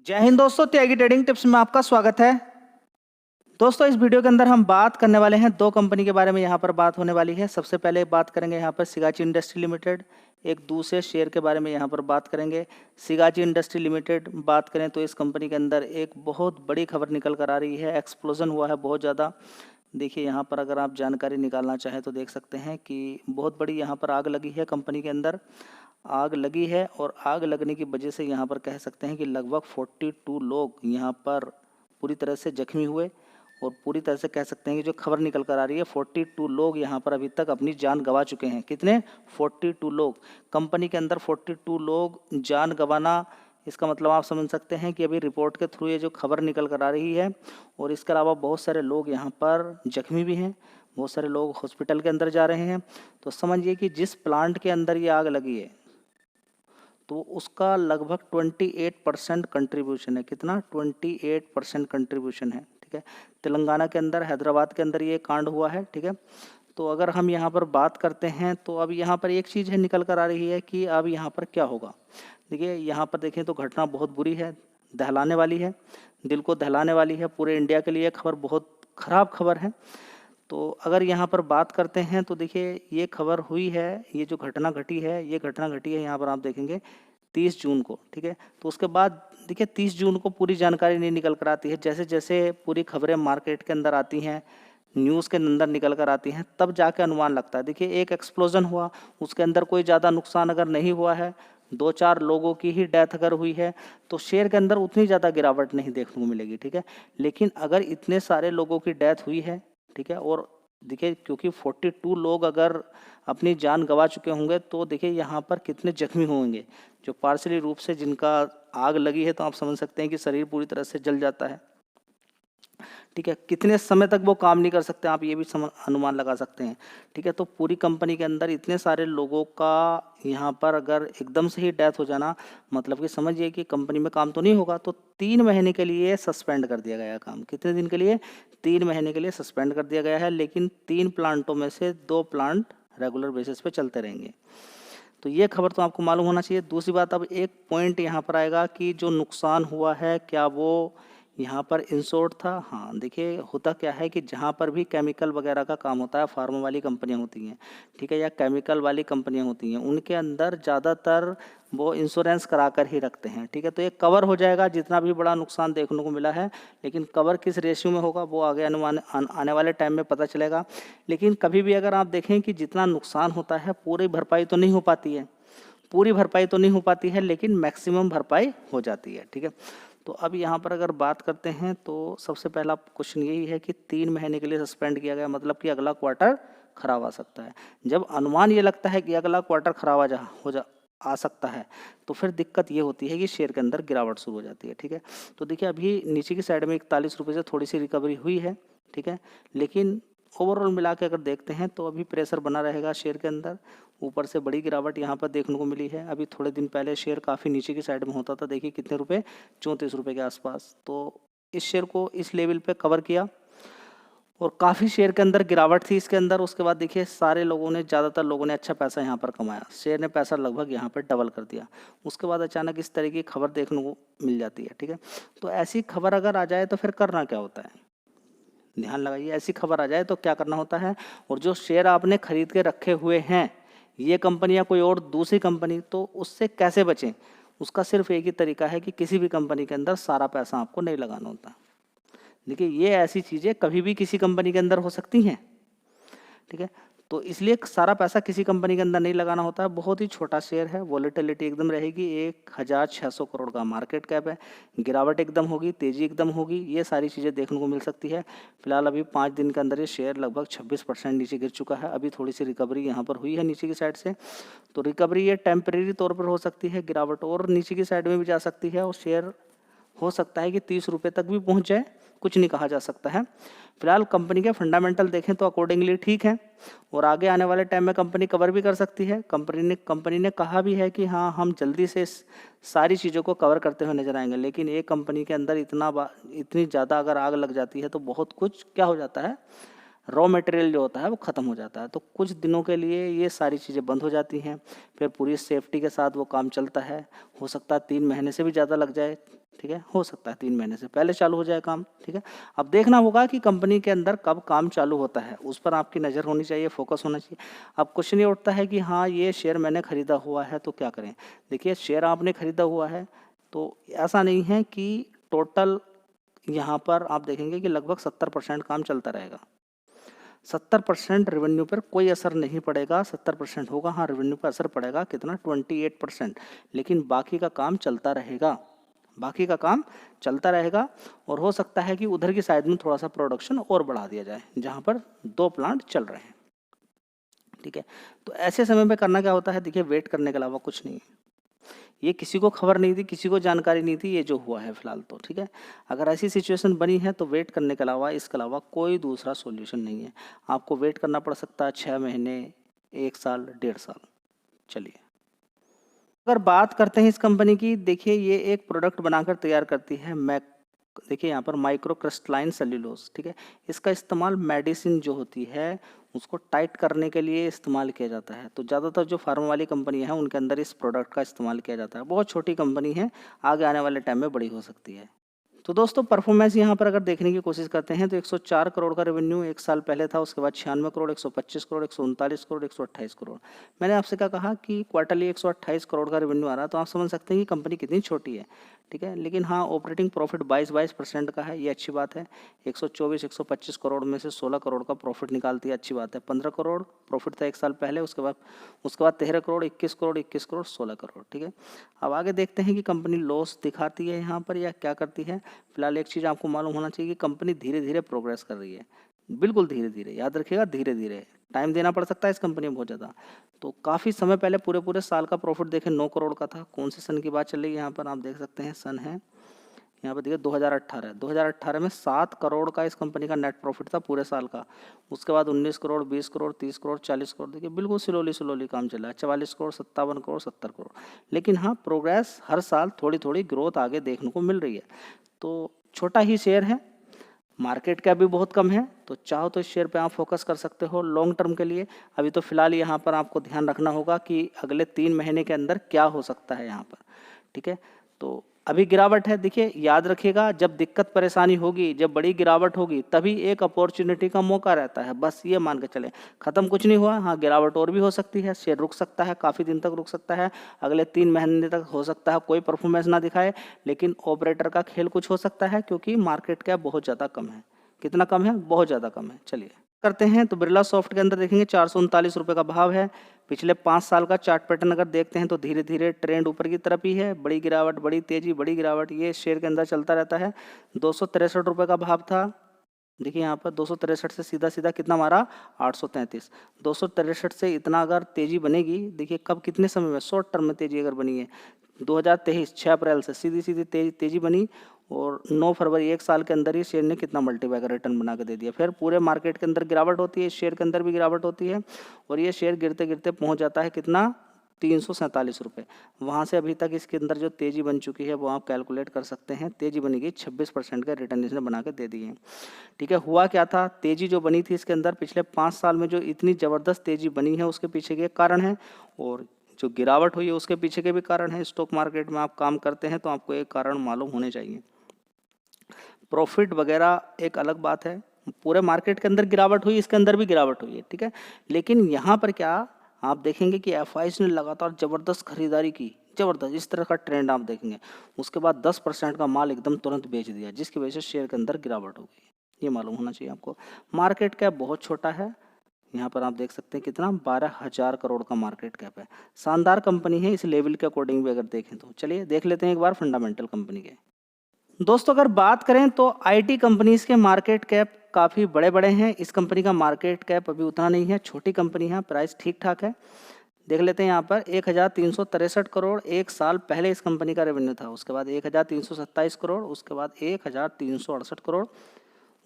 जय हिंद दोस्तों, त्यागी trading tips में आपका स्वागत है। दोस्तों, इस वीडियो के अंदर हम बात करने वाले हैं दो कंपनी के बारे में। यहाँ पर बात होने वाली है। सबसे पहले बात करेंगे यहाँ पर सिगाची इंडस्ट्री लिमिटेड, एक दूसरे शेयर के बारे में यहाँ पर बात करेंगे। सिगाची इंडस्ट्री लिमिटेड बात करें तो इस कंपनी के अंदर एक बहुत बड़ी खबर निकल कर आ रही है। एक्सप्लोजन हुआ है बहुत ज़्यादा। देखिए यहाँ पर अगर आप जानकारी निकालना चाहें तो देख सकते हैं कि बहुत बड़ी यहाँ पर आग लगी है। कंपनी के अंदर आग लगी है और आग लगने की वजह से यहाँ पर कह सकते हैं कि लगभग 42 लोग यहाँ पर पूरी तरह से जख्मी हुए। और पूरी तरह से कह सकते हैं कि जो खबर निकल कर आ रही है, 42 लोग यहाँ पर अभी तक अपनी जान गंवा चुके हैं। कितने? 42 लोग। कंपनी के अंदर 42 लोग जान गंवाना, इसका मतलब आप समझ सकते हैं कि अभी रिपोर्ट के थ्रू ये जो खबर निकल कर आ रही है। और इसके अलावा बहुत सारे लोग यहाँ पर जख्मी भी हैं, बहुत सारे लोग हॉस्पिटल के अंदर जा रहे हैं। तो समझिए कि जिस प्लांट के अंदर ये आग लगी है तो उसका लगभग 28% कंट्रीब्यूशन है। कितना? 28% कंट्रीब्यूशन है। ठीक है, तेलंगाना के अंदर, हैदराबाद के अंदर ये कांड हुआ है। ठीक है, तो अगर हम यहाँ पर बात करते हैं तो अब यहाँ पर एक चीज़ है निकल कर आ रही है कि अब यहाँ पर क्या होगा। देखिए यहाँ पर देखें तो घटना बहुत बुरी है, दहलाने वाली है, दिल को दहलाने वाली है। पूरे इंडिया के लिए खबर बहुत ख़राब खबर है। तो अगर यहाँ पर बात करते हैं तो देखिए ये खबर हुई है, ये जो घटना घटी है, ये घटना घटी है यहाँ पर आप देखेंगे 30 जून को। ठीक है, तो उसके बाद देखिए 30 जून को पूरी जानकारी नहीं निकल कर आती है। जैसे जैसे पूरी खबरें मार्केट के अंदर आती हैं, न्यूज़ के अंदर निकल कर आती हैं, तब जाके अनुमान लगता है। देखिए एक एक्सप्लोजन हुआ, उसके अंदर कोई ज़्यादा नुकसान अगर नहीं हुआ है, 2-4 लोगों की ही डेथ अगर हुई है तो शेयर के अंदर उतनी ज़्यादा गिरावट नहीं देखने को मिलेगी। ठीक है, लेकिन अगर इतने सारे लोगों की डेथ हुई है, ठीक है, और देखिए क्योंकि 42 लोग अगर अपनी जान गंवा चुके होंगे तो देखिए यहाँ पर कितने जख्मी होंगे जो पार्शली रूप से जिनका आग लगी है। तो आप समझ सकते हैं कि शरीर पूरी तरह से जल जाता है। ठीक है, कितने समय तक वो काम नहीं कर सकते, आप ये भी अनुमान लगा सकते हैं। ठीक है, तो पूरी कंपनी के अंदर इतने सारे लोगों का यहाँ पर अगर एकदम से ही डेथ हो जाना, मतलब कि समझिए कि कंपनी में काम तो नहीं होगा। तो 3 महीने के लिए सस्पेंड कर दिया गया काम। कितने दिन के लिए? 3 महीने के लिए सस्पेंड कर दिया गया है। लेकिन 3 प्लांटों में से 2 प्लांट रेगुलर बेसिस पे चलते रहेंगे। तो ये खबर तो आपको मालूम होना चाहिए। दूसरी बात, अब एक पॉइंट यहाँ पर आएगा कि जो नुकसान हुआ है क्या वो यहाँ पर इंश्योर्ड था? हाँ, देखिए होता क्या है कि जहाँ पर भी केमिकल वगैरह का काम होता है, फार्मा वाली कंपनियाँ होती हैं, ठीक है, या केमिकल वाली कंपनियाँ होती हैं, उनके अंदर ज़्यादातर वो इंश्योरेंस करा कर ही रखते हैं। ठीक है, तो ये कवर हो जाएगा जितना भी बड़ा नुकसान देखने को मिला है। लेकिन कवर किस रेशियो में होगा वो आगे अनुमान आने वाले टाइम में पता चलेगा। लेकिन कभी भी अगर आप देखें कि जितना नुकसान होता है पूरी भरपाई तो नहीं हो पाती है, पूरी भरपाई तो नहीं हो पाती है, लेकिन मैक्सिमम भरपाई हो जाती है। ठीक है, तो अब यहाँ पर अगर बात करते हैं तो सबसे पहला क्वेश्चन यही है कि 3 महीने के लिए सस्पेंड किया गया, मतलब कि अगला क्वार्टर खराब आ सकता है। जब अनुमान ये लगता है कि अगला क्वार्टर खराब आ सकता है तो फिर दिक्कत ये होती है कि शेयर के अंदर गिरावट शुरू हो जाती है। ठीक है, तो देखिए अभी नीचे की साइड में 41 रुपये से थोड़ी सी रिकवरी हुई है। ठीक है, लेकिन ओवरऑल मिला के अगर देखते हैं तो अभी प्रेशर बना रहेगा शेयर के अंदर। ऊपर से बड़ी गिरावट यहाँ पर देखने को मिली है। अभी थोड़े दिन पहले शेयर काफ़ी नीचे की साइड में होता था, देखिए कितने रुपए, 34 रुपये के आसपास। तो इस शेयर को इस लेवल पे कवर किया और काफ़ी शेयर के अंदर गिरावट थी इसके अंदर। उसके बाद देखिए सारे लोगों ने, ज़्यादातर लोगों ने अच्छा पैसा यहाँ पर कमाया, शेयर ने पैसा लगभग यहाँ पर डबल कर दिया। उसके बाद अचानक इस तरह की खबर देखने को मिल जाती है। ठीक है, तो ऐसी खबर अगर आ जाए तो फिर करना क्या होता है, ध्यान लगाइए। ऐसी खबर आ जाए तो क्या करना होता है, और जो शेयर आपने खरीद के रखे हुए हैं, ये कंपनी या कोई और दूसरी कंपनी, तो उससे कैसे बचें? उसका सिर्फ एक ही तरीका है कि किसी भी कंपनी के अंदर सारा पैसा आपको नहीं लगाना होता। देखिए ये ऐसी चीज़ें कभी भी किसी कंपनी के अंदर हो सकती हैं। ठीक है, तो इसलिए सारा पैसा किसी कंपनी के अंदर नहीं लगाना होता है। बहुत ही छोटा शेयर है, वॉलेटिलिटी एकदम रहेगी, 1600 करोड़ का मार्केट कैप है, गिरावट एकदम होगी, तेज़ी एकदम होगी, ये सारी चीज़ें देखने को मिल सकती है। फिलहाल अभी 5 दिन के अंदर ये शेयर लगभग 26% नीचे गिर चुका है। अभी थोड़ी सी रिकवरी यहाँ पर हुई है नीचे की साइड से। तो रिकवरी ये टेम्परेरी तौर पर हो सकती है, गिरावट और नीचे की साइड में भी जा सकती है, और शेयर हो सकता है कि 30 रुपये तक भी पहुँच जाए, कुछ नहीं कहा जा सकता है। फिलहाल कंपनी के फंडामेंटल देखें तो अकॉर्डिंगली ठीक है, और आगे आने वाले टाइम में कंपनी कवर भी कर सकती है। कंपनी ने कहा भी है कि हाँ, हम जल्दी से सारी चीज़ों को कवर करते हुए नजर आएंगे। लेकिन एक कंपनी के अंदर इतनी ज़्यादा अगर आग लग जाती है तो बहुत कुछ क्या हो जाता है, रॉ मटेरियल जो होता है वो ख़त्म हो जाता है। तो कुछ दिनों के लिए ये सारी चीज़ें बंद हो जाती हैं, फिर पूरी सेफ्टी के साथ वो काम चलता है। हो सकता है 3 महीने से भी ज़्यादा लग जाए, ठीक है, हो सकता है 3 महीने से पहले चालू हो जाए काम। ठीक है, अब देखना होगा कि कंपनी के अंदर कब काम चालू होता है, उस पर आपकी नज़र होनी चाहिए, फोकस होना चाहिए। अब क्वेश्चन ये उठता है कि हाँ ये शेयर मैंने खरीदा हुआ है तो क्या करें। देखिए, शेयर आपने खरीदा हुआ है तो ऐसा नहीं है कि टोटल यहाँ पर आप देखेंगे कि लगभग 70% काम चलता रहेगा। 70% रेवेन्यू पर कोई असर नहीं पड़ेगा। 70% होगा, हाँ रेवेन्यू पर असर पड़ेगा, कितना 28%, लेकिन बाकी का काम चलता रहेगा। बाकी का काम चलता रहेगा और हो सकता है कि उधर की साइड में थोड़ा सा प्रोडक्शन और बढ़ा दिया जाए, जहाँ पर 2 प्लांट चल रहे हैं। ठीक है, तो ऐसे समय में करना क्या होता है, देखिए वेट करने के अलावा कुछ नहीं है। ये किसी को खबर नहीं थी, किसी को जानकारी नहीं थी, ये जो हुआ है फिलहाल तो। ठीक है, अगर ऐसी सिचुएशन बनी है तो वेट करने के अलावा, इसके अलावा कोई दूसरा सॉल्यूशन नहीं है। आपको वेट करना पड़ सकता है 6 महीने, 1 साल, 1.5 साल। चलिए, अगर बात करते हैं इस कंपनी की, देखिए ये एक प्रोडक्ट बनाकर तैयार करती है देखिए यहाँ पर माइक्रो क्रिस्टलाइन सेल्यूलोज। ठीक है, इसका इस्तेमाल मेडिसिन जो होती है उसको टाइट करने के लिए इस्तेमाल किया जाता है। तो ज़्यादातर जो फार्मा वाली कंपनी है उनके अंदर इस प्रोडक्ट का इस्तेमाल किया जाता है। बहुत छोटी कंपनी है, आगे आने वाले टाइम में बड़ी हो सकती है। तो दोस्तों परफॉर्मेंस यहाँ पर अगर देखने की कोशिश करते हैं तो 104 करोड़ का रेवेन्यू 1 साल पहले था, उसके बाद 96 करोड़, 125 करोड़, 139 करोड़, 128 करोड़। मैंने आपसे क्या कहा कि क्वार्टरली 128 करोड़ का रेवेन्यू आ रहा है, तो आप समझ सकते हैं कि कंपनी कितनी छोटी है। ठीक है, लेकिन हाँ ऑपरेटिंग प्रॉफिट 22% का है, ये अच्छी बात है। 125 करोड़ में से 16 करोड़ का प्रॉफिट निकालती है, अच्छी बात है। 15 करोड़ प्रॉफिट था 1 साल पहले, उसके बाद 13 करोड़, 21 करोड़, 21 करोड़, 16 करोड़। ठीक है, अब आगे देखते हैं कि कंपनी लॉस दिखाती है यहाँ पर या क्या करती है। फिलहाल एक चीज़ आपको मालूम होना चाहिए कि कंपनी धीरे धीरे प्रोग्रेस कर रही है, बिल्कुल धीरे धीरे, याद रखिएगा धीरे धीरे। टाइम देना पड़ सकता है इस कंपनी में बहुत ज़्यादा। तो काफ़ी समय पहले पूरे पूरे साल का प्रॉफिट देखें 9 करोड़ का था। कौन से सन की बात चल रही है यहाँ पर आप देख सकते हैं, सन है यहाँ पर देखिए 2018 में 7 करोड़ का इस कंपनी का नेट प्रॉफिट था पूरे साल का। उसके बाद 19 करोड़, 20 करोड़, 30 करोड़, 40 करोड़। देखिए बिल्कुल स्लोली काम चला है। 44 करोड़, 57 करोड़, 70 करोड़। लेकिन हाँ प्रोग्रेस हर साल थोड़ी थोड़ी ग्रोथ आगे देखने को मिल रही है। तो छोटा ही शेयर है, मार्केट कैप भी बहुत कम है, तो चाहो तो इस शेयर पे आप फोकस कर सकते हो लॉन्ग टर्म के लिए। अभी तो फिलहाल यहाँ पर आपको ध्यान रखना होगा कि अगले 3 महीने के अंदर क्या हो सकता है यहाँ पर। ठीक है, तो अभी गिरावट है। देखिए याद रखिएगा, जब दिक्कत परेशानी होगी, जब बड़ी गिरावट होगी, तभी एक अपॉर्चुनिटी का मौका रहता है, बस ये मान के चलें। ख़त्म कुछ नहीं हुआ, हाँ गिरावट और भी हो सकती है, शेयर रुक सकता है, काफ़ी दिन तक रुक सकता है, अगले 3 महीने तक हो सकता है कोई परफॉर्मेंस ना दिखाए। लेकिन ऑपरेटर का खेल कुछ हो सकता है, क्योंकि मार्केट कैप बहुत ज़्यादा कम है। कितना कम है? बहुत ज़्यादा कम है। चलिए करते हैं, तो बिरला सॉफ्ट के अंदर देखेंगे 439 रुपये का भाव है। पिछले 5 साल का चार्ट पैटर्न अगर देखते हैं तो धीरे धीरे ट्रेंड ऊपर की तरफ ही है। बड़ी गिरावट, बड़ी तेजी, बड़ी गिरावट, ये शेयर के अंदर चलता रहता है। 263 रुपये का भाव था। देखिए यहाँ पर 263 से सीधा सीधा कितना मारा, 833। 263 से इतना अगर तेजी बनेगी, देखिए कब, कितने समय में, शॉर्ट टर्म में तेजी अगर बनी है 2023 6 अप्रैल से सीधी सीधी तेजी बनी, और 9 फरवरी 1 साल के अंदर ही शेयर ने कितना मल्टीप्लाई का रिटर्न बना के दे दिया। फिर पूरे मार्केट के अंदर गिरावट होती है, शेयर के अंदर भी गिरावट होती है, और ये शेयर गिरते गिरते पहुंच जाता है कितना, 347 रुपये। वहाँ से अभी तक इसके अंदर जो तेज़ी बन चुकी है वो आप कैलकुलेट कर सकते हैं। तेज़ी बनी गई 26% का रिटर्न इसने बना के दे दिए। ठीक है, हुआ क्या था, तेज़ी जो बनी थी इसके अंदर पिछले 5 साल में जो इतनी ज़बरदस्त तेज़ी बनी है उसके पीछे के कारण है, और जो गिरावट हुई है उसके पीछे के भी कारण है। स्टॉक मार्केट में आप काम करते हैं तो आपको एक कारण मालूम होने चाहिए। प्रॉफिट वगैरह एक अलग बात है, पूरे मार्केट के अंदर गिरावट हुई, इसके अंदर भी गिरावट हुई है। ठीक है, लेकिन यहाँ पर क्या आप देखेंगे कि एफआईज ने लगातार ज़बरदस्त खरीदारी की, ज़बरदस्त, इस तरह का ट्रेंड आप देखेंगे। उसके बाद 10% का माल एकदम तुरंत बेच दिया, जिसकी वजह से शेयर के अंदर गिरावट हो गई। ये मालूम होना चाहिए आपको। मार्केट कैप बहुत छोटा है, यहाँ पर आप देख सकते हैं कितना, 12,000 करोड़ का मार्केट कैप है। शानदार कंपनी है इस लेवल के अकॉर्डिंग भी अगर देखें तो। चलिए देख लेते हैं एक बार फंडामेंटल कंपनी के। दोस्तों अगर बात करें तो आईटी कंपनीज के मार्केट कैप काफ़ी बड़े बड़े हैं। इस कंपनी का मार्केट कैप अभी उतना नहीं है, छोटी कंपनी है, प्राइस ठीक ठाक है। देख लेते हैं यहाँ पर 1,363 करोड़ 1 साल पहले इस कंपनी का रेवेन्यू था। उसके बाद 1,327 करोड़, उसके बाद 1,368 करोड़,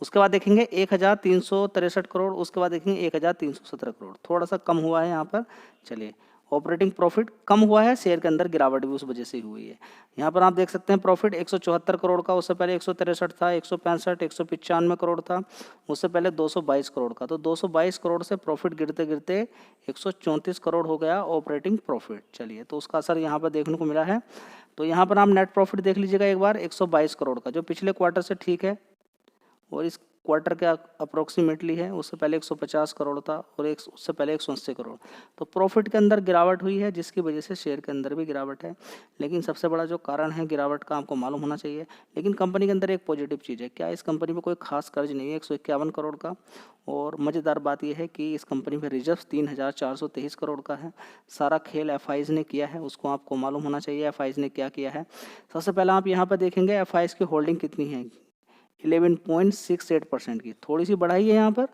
उसके बाद देखेंगे 1,363 करोड़, उसके बाद देखेंगे 1,317 करोड़, थोड़ा सा कम हुआ है यहाँ पर। चलिए, ऑपरेटिंग प्रॉफिट कम हुआ है, शेयर के अंदर गिरावट भी उस वजह से हुई है। यहाँ पर आप देख सकते हैं प्रॉफिट 174 करोड़ का, उससे पहले 163 था, 165, 195 करोड़ था, उससे पहले 222 करोड़ का। तो 222 करोड़ से प्रॉफिट गिरते गिरते 134 करोड़ हो गया ऑपरेटिंग प्रॉफिट। चलिए, तो उसका असर यहाँ पर देखने को मिला है। तो यहाँ पर आप नेट प्रॉफिट देख लीजिएगा एक बार, 122 करोड़ का, जो पिछले क्वार्टर से ठीक है और इस क्वार्टर के अप्रोक्सीमेटली है। उससे पहले 150 करोड़ था और उससे पहले 180 करोड़। तो प्रॉफिट के अंदर गिरावट हुई है, जिसकी वजह से शेयर के अंदर भी गिरावट है। लेकिन सबसे बड़ा जो कारण है गिरावट का आपको मालूम होना चाहिए। लेकिन कंपनी के अंदर एक पॉजिटिव चीज़ है, क्या इस कंपनी में कोई खास कर्ज नहीं है 151 करोड़ का। और मज़ेदार बात यह है कि इस कंपनी में रिजर्व 3423 करोड़ का है। सारा खेल एफआईज ने किया है, उसको आपको मालूम होना चाहिए एफआईज ने क्या किया है। सबसे पहले आप यहाँ पर देखेंगे एफआईज की होल्डिंग कितनी है, 11.68% की, थोड़ी सी बढ़ाई है यहाँ पर,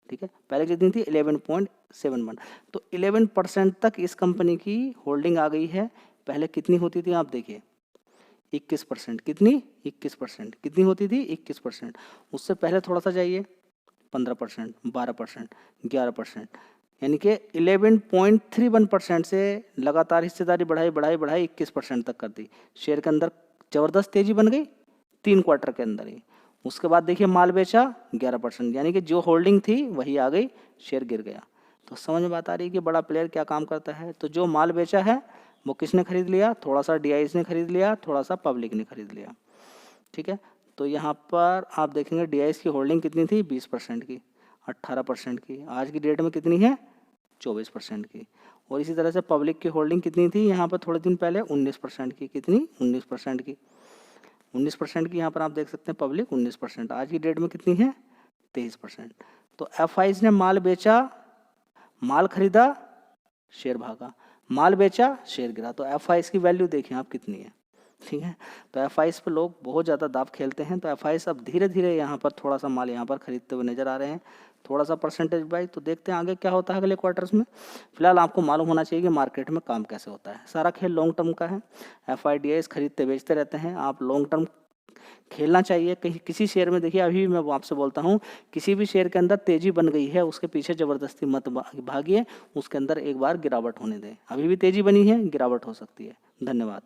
ठीक है। पहले कितनी थी 11.71। तो 11% तक इस कंपनी की होल्डिंग आ गई है। पहले कितनी होती थी आप देखिए, 21%। कितनी? 21%। कितनी होती थी? 21%। उससे पहले थोड़ा सा जाइए, 15%, 12%, 11%, यानी कि 11.31% से लगातार हिस्सेदारी बढ़ाई बढ़ाई बढ़ाई 21% तक कर दी। शेयर के अंदर ज़बरदस्त तेज़ी बन गई 3 क्वार्टर के अंदर ही। उसके बाद देखिए माल बेचा 11%, यानी कि जो होल्डिंग थी वही आ गई, शेयर गिर गया। तो समझ में बात आ रही है कि बड़ा प्लेयर क्या काम करता है। तो जो माल बेचा है वो किसने खरीद लिया? थोड़ा सा डीआईज ने खरीद लिया, थोड़ा सा पब्लिक ने खरीद लिया, ठीक है। तो यहाँ पर आप देखेंगे डीआईज की होल्डिंग कितनी थी? 20% की, 18% की। आज की डेट में कितनी है? 24% की। और इसी तरह से पब्लिक की होल्डिंग कितनी थी यहाँ पर थोड़े दिन पहले? 19% की। कितनी? 19% की। 19% की यहाँ पर आप देख सकते हैं पब्लिक 19%। आज की डेट में कितनी है? 23%। तो एफआईज ने माल बेचा, माल खरीदा, शेयर भागा, माल बेचा, शेयर गिरा। तो एफआईज की वैल्यू देखिए आप कितनी है, ठीक है। तो एफआईज पे लोग बहुत ज़्यादा दाव खेलते हैं। तो एफआईज अब धीरे धीरे यहाँ पर थोड़ा सा माल यहाँ पर खरीदते हुए नजर आ रहे हैं, थोड़ा सा परसेंटेज बाई। तो देखते हैं आगे क्या होता है अगले क्वार्टर्स में। फिलहाल आपको मालूम होना चाहिए कि मार्केट में काम कैसे होता है। सारा खेल लॉन्ग टर्म का है। एफआईडीआईज खरीदते बेचते रहते हैं, आप लॉन्ग टर्म खेलना चाहिए। कहीं किसी शेयर में देखिए, अभी भी मैं आपसे बोलता हूँ, किसी भी शेयर के अंदर तेजी बन गई है उसके पीछे ज़बरदस्ती मत भागिए, उसके अंदर एक बार गिरावट होने दें। अभी भी तेजी बनी है, गिरावट हो सकती है। धन्यवाद।